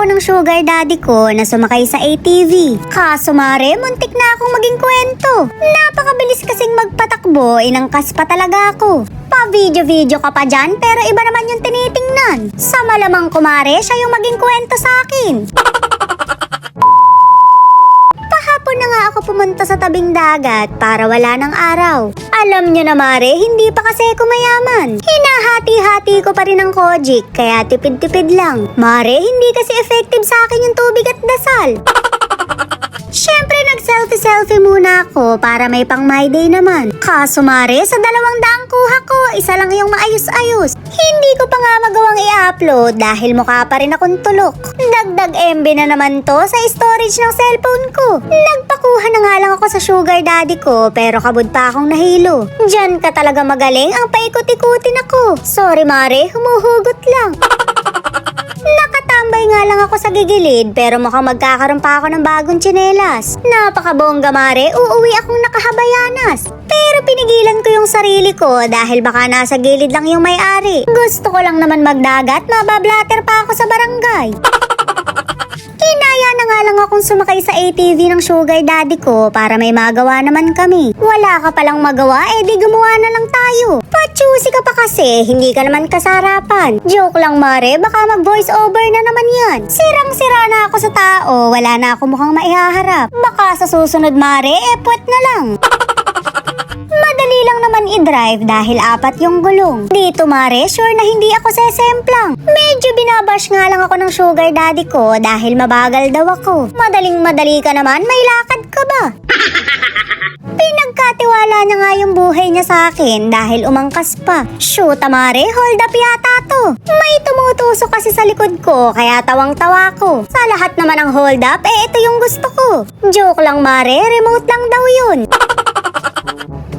ako ng sugar daddy ko na sumakay sa ATV. Kaso mare, muntik na akong maging kwento. Napakabilis kasing magpatakbo, inangkas pa talaga ako. Pa-video-video ka pa dyan, pero iba naman yung tinitingnan. Sa malamang kumare, siya yung maging kwento sa akin. Pahapon na nga ako pumunta sa tabing dagat para wala ng araw. Alam nyo na mare, hindi pa kasi ako mayaman. Hinahati-hati ko pa rin ang Kojic, kaya tipid-tipid lang. Mare, hindi kasi effective sa akin yung tubig at dasal. Siyempre nag-selfie-selfie muna ako para may pang my day naman. Kaso mare, sa 200 kuha ko, isa lang yung maayos-ayos. Hindi ko pa nga magawang i-upload dahil mukha pa rin akong tulok. Dagdag MB na naman to sa storage ng cellphone ko. Nagpakuha na nga lang ako sa sugar daddy ko pero kabud pa akong nahilo. Diyan ka talaga magaling, ang paikot-ikutin ako. Sorry mare, humuhugot lang. Nakatambay nga lang ako sa gigilid pero mukhang magkakaroon pa ako ng bagong tsinelas. Napakabongga mare, uuwi akong nakahabayanas. Pero pinigilan ko yung sarili ko dahil baka nasa gilid lang yung may-ari. Gusto ko lang naman magdagat, mabablatter pa ako sa barangay. Kinaya na nga lang akong sumakay sa ATV ng sugar daddy ko para may magawa naman kami. Wala ka palang magawa, di gumawa na lang tayo. Pachusi ka pa kasi, hindi ka naman kasarapan. Joke lang mare, baka mag voice over na naman yan. Sirang-sira na ako sa tao, wala na ako mukhang maihaharap. Baka sa susunod mare, puwet na lang. Madali lang naman i-drive dahil 4 yung gulong. Dito mare, sure na hindi ako sesemplang. Medyo binabash nga lang ako ng sugar daddy ko dahil mabagal daw ako. Madaling-madali ka naman, may lakad ka ba? Pinagkatiwala niya nga yung buhay niya sa akin dahil umangkas pa. Shoot mare, hold up yata to. May tumutusok kasi sa likod ko kaya tawang-tawa ko. Sa lahat naman ng hold up, ito yung gusto ko. Joke lang mare, remote lang daw yun.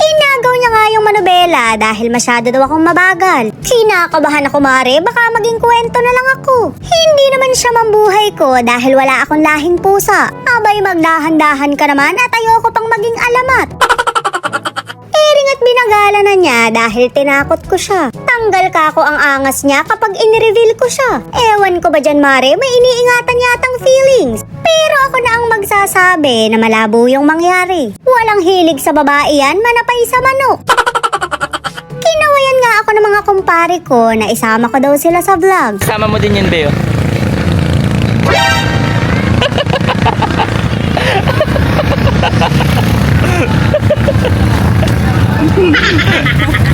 Inagaw niya nga yung manobela dahil masyado daw akong mabagal. Kinakabahan ako mare, baka maging kwento na lang ako. Hindi naman siya mambuhay ko dahil wala akong lahing pusa. Abay magdahan-dahan ka naman at ayoko pang maging alamat. Ering at binagala na niya dahil tinakot ko siya. Tanggal ka ako ang angas niya kapag in-reveal ko siya. Ewan ko ba dyan mare, may iniingatan yatang feelings. Pero ako na ang magsasabi na malabo yung mangyari. Walang hilig sa babae yan, manapay sa manok. Kinawayan nga ako ng mga kumpare ko na isama ko daw sila sa vlog. Sama mo din yun, Beo.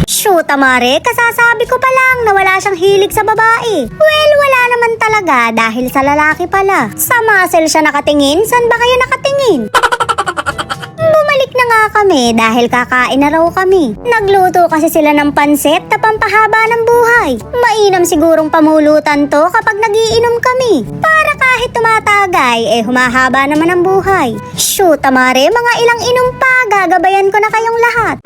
Shoot mare, kasasabi ko pa lang na wala siyang hilig sa babae. Well, wala naman talaga dahil sa lalaki pala. Sa muscle siya nakatingin, saan ba kayo nakatingin? Bumalik na nga kami dahil kakain na raw kami. Nagluto kasi sila ng pansit na pampahaba ng buhay. Mainam sigurong pamulutan to kapag nagiinom kami. Para kahit tumatagay, humahaba naman ang buhay. Shoot mare, mga ilang inom pa, gagabayan ko na kayong lahat.